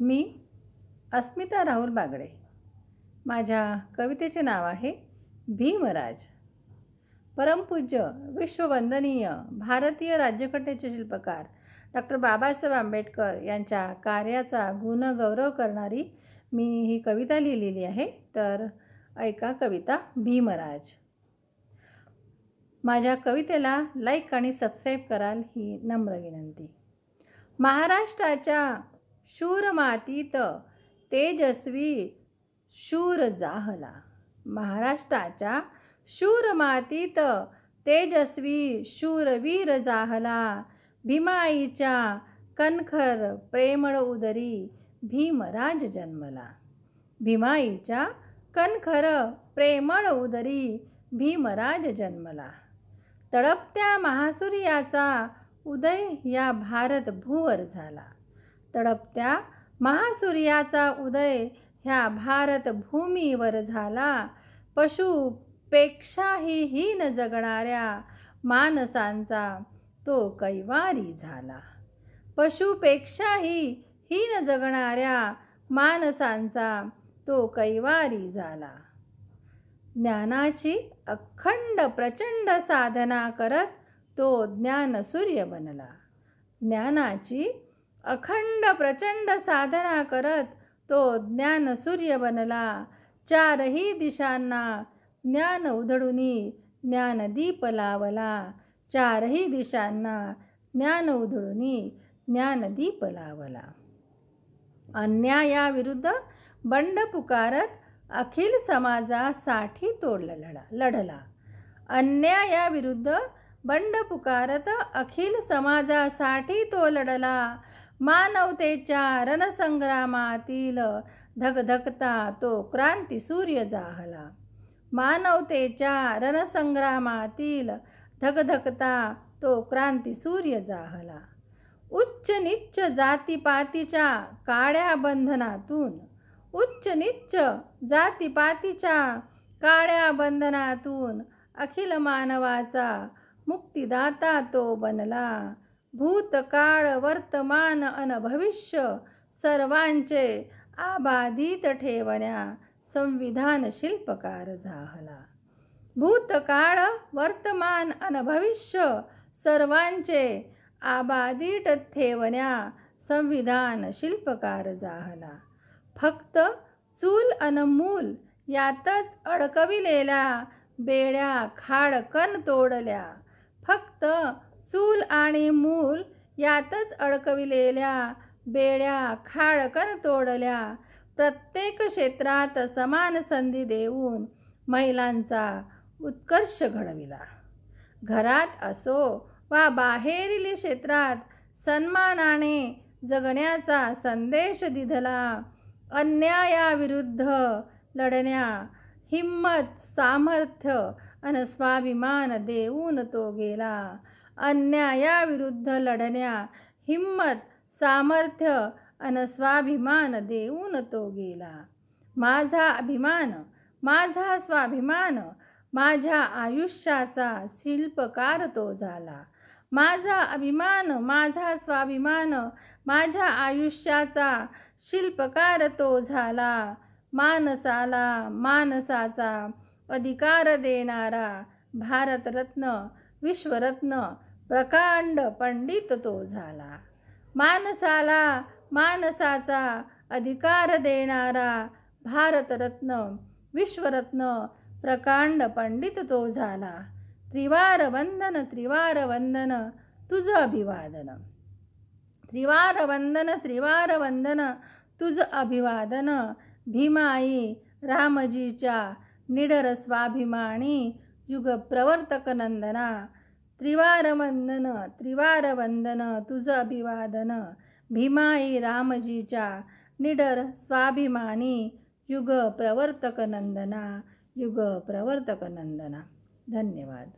मी अस्मिता राहुल बागडे। माझ्या कवितेचे नाव आहे भीमराज। परमपूज्य विश्ववंदनीय भारतीय राज्यघटनेचे शिल्पकार डॉक्टर बाबासाहेब आंबेडकर यांच्या कार्याचा गुणगौरव करणारी मी ही कविता लिहिलेली आहे। तर ऐका कविता भीमराज। माझ्या कवितेला लाईक आणि सबस्क्राईब कराल ही नम्र विनंती। महाराष्ट्राच्या शूर मातीत तेजस्वी शूर जाहला। महाराष्ट्राच्या शूर मातीत तेजस्वी शूरवीर जाहला। भीमाईच्या कणखर प्रेमळ उदरी भीमराज जन्मला। भीमाईच्या कणखर प्रेमळ उदरी भीमराज जन्मला। तळपत्या महासूर्याचा उदय या भारत भूवर झाला। तळपत्या महासूर्याचा उदय ह्या भारत भूमीवर झाला। पशुपेक्षाही हीन जगणाऱ्या माणसांचा तो कैवारी झाला। पशुपेक्षाही हीन जगणाऱ्या माणसांचा तो कैवारी झाला। ज्ञानाची अखंड प्रचंड साधना करत तो ज्ञानसूर्य बनला। ज्ञानाची अखंड प्रचंड साधना करत तो ज्ञानसूर्य बनला। चारही दिशांना ज्ञान उधळूनी ज्ञानदीप लावला। चारही दिशांना ज्ञान उधळूनी ज्ञानदीप लावला। अन्यायाविरुद्ध बंड पुकारत अखिल समाजासाठी तो लढला। अन्यायाविरुद्ध बंड पुकारत अखिल समाजासाठी तो लढला। मानवतेच्या रणसंग्रामातील धगधगता तो क्रांतीसूर्य जाहला। मानवतेच्या रणसंग्रामातील धगधगता तो क्रांतीसूर्य जाहला। उच्च नीच जातीपातीच्या काळ्या बंधनातून उच्च नीच जातीपातीच्या काळ्या बंधनातून अखिल मानवाचा मुक्तिदाता तो बनला। भूतकाळ वर्तमान अन भविष्य सर्वांचे आबाधित ठेवण्या संविधान शिल्पकार जाहला। भूतकाळ वर्तमान अन भविष्य सर्वांचे आबाधित ठेवण्या संविधान शिल्पकार जाहला। फक्त चूल अन मूल यातच अडकविलेल्या बेड्या खाडकन तोडल्या। फक्त चूल आणि मूल यातच अडकविलेल्या बेड्या खाडकन तोडल्या। प्रत्येक क्षेत्रात समान संधी देऊन महिलांचा उत्कर्ष घडविला। घरात असो वा बाहेरील क्षेत्रात सन्मानाने जगण्याचा संदेश दिला। अन्यायाविरुद्ध लढण्या हिम्मत सामर्थ्य अन स्वाभिमान देऊन तो गेला। अन्यायाविरुद्ध लढण्या हिम्मत सामर्थ्य अन स्वाभिमान देऊन तो गेला। माझा अभिमान माझा स्वाभिमान माझ्या आयुष्याचा शिल्पकार तो झाला। माझा अभिमान माझा स्वाभिमान माझ्या आयुष्याचा शिल्पकार तो झाला। माणसाला माणसाचा अधिकार देणारा भारतरत्न विश्वरत्न प्रकांड पंडित तो झाला। माणसाला माणसाचा अधिकार देणारा भारतरत्न विश्वरत्न प्रकांड पंडित तो झाला। त्रिवार वंदन तुझं अभिवादन। त्रिवार वंदन तुझं अभिवादन। भीमाई रामजीच्या निडर स्वाभिमानी युग प्रवर्तक नंदना। त्रिवार वंदन तुझं अभिवादन। भीमाई रामजीच्या निडर स्वाभिमानी युग प्रवर्तक नंदना युग प्रवर्तक नंदना। धन्यवाद।